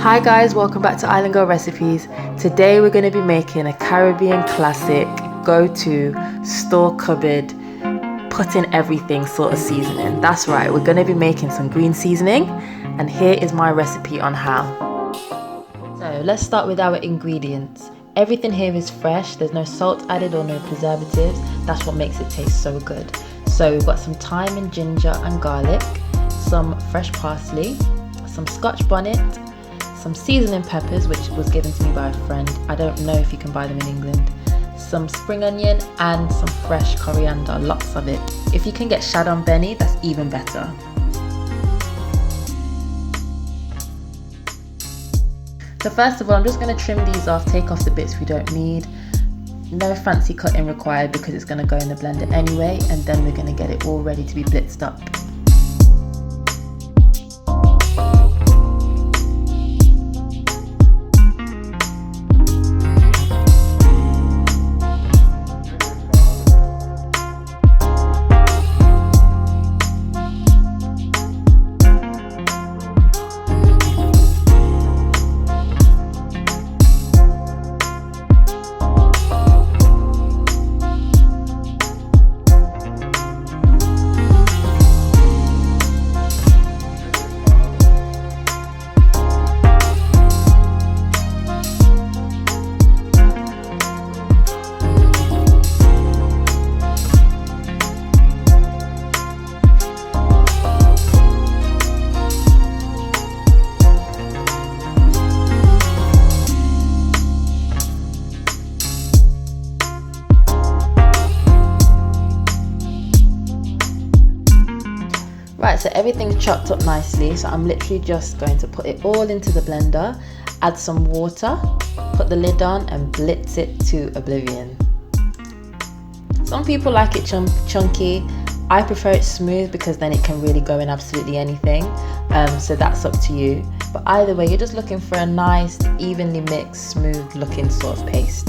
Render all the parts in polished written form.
Hi guys, welcome back to Island Girl Recipes. Today we're going to be making a Caribbean classic, go-to, store cupboard, put in everything sort of seasoning. That's right, we're going to be making some green seasoning, and here is my recipe on how. So let's start with our ingredients. Everything here is fresh, there's no salt added or no preservatives. That's what makes it taste so good. So we've got some thyme and ginger and garlic, some fresh parsley, some Scotch bonnet, some seasoning peppers, which was given to me by a friend. I don't know if you can buy them in England. Some spring onion and some fresh coriander, lots of it. If you can get shad benny, that's even better. So first of all, I'm just going to trim these off, take off the bits we don't need. No fancy cutting required because it's going to go in the blender anyway, and then we're going to get it all ready to be blitzed up. Right, so everything's chopped up nicely, so I'm literally just going to put it all into the blender, add some water, put the lid on and blitz it to oblivion. Some people like it chunky. I prefer it smooth because then it can really go in absolutely anything, so that's up to you. But either way, you're just looking for a nice, evenly mixed, smooth looking sort of paste.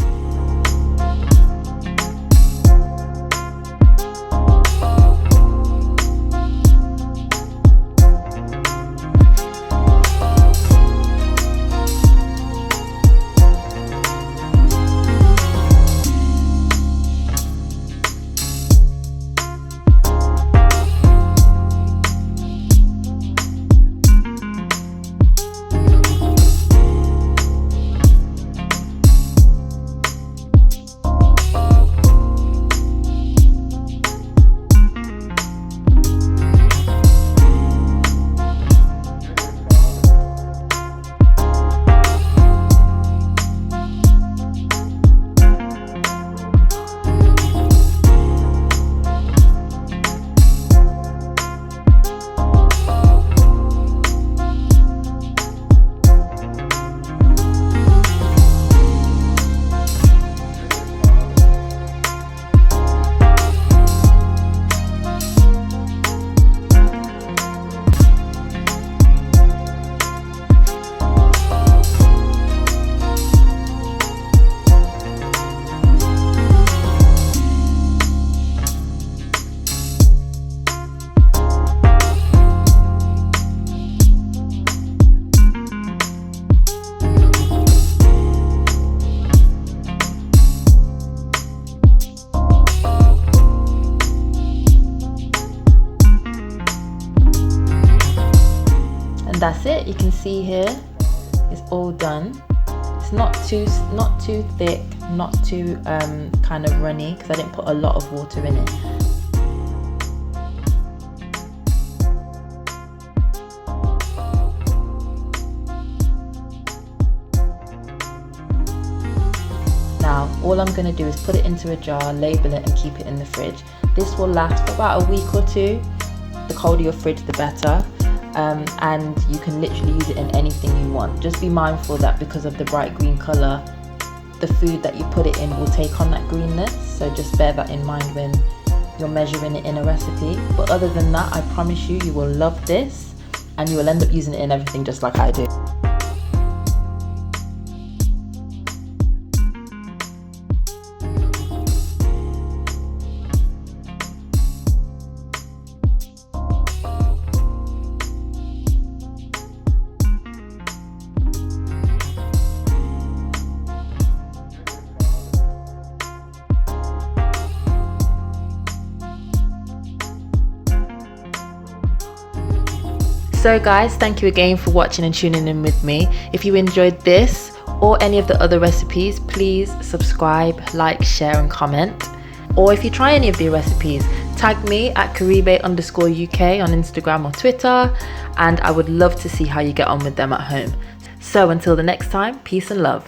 That's it. You can see here it's all done. It's not too thick, not too kind of runny, because I didn't put a lot of water in it. Now all I'm going to do is put it into a jar, label it and keep it in the fridge. This will last for about a week or two. The colder your fridge, the better. And you can literally use it in anything you want. Just be mindful that because of the bright green colour, the food that you put it in will take on that greenness, so just bear that in mind when you're measuring it in a recipe. But other than that, I promise you, you will love this and you will end up using it in everything just like I do. So guys, thank you again for watching and tuning in with me. If you enjoyed this or any of the other recipes, please subscribe, like, share and comment. Or if you try any of the recipes, tag me at Caribe_UK on Instagram or Twitter, and I would love to see how you get on with them at home. So until the next time, peace and love.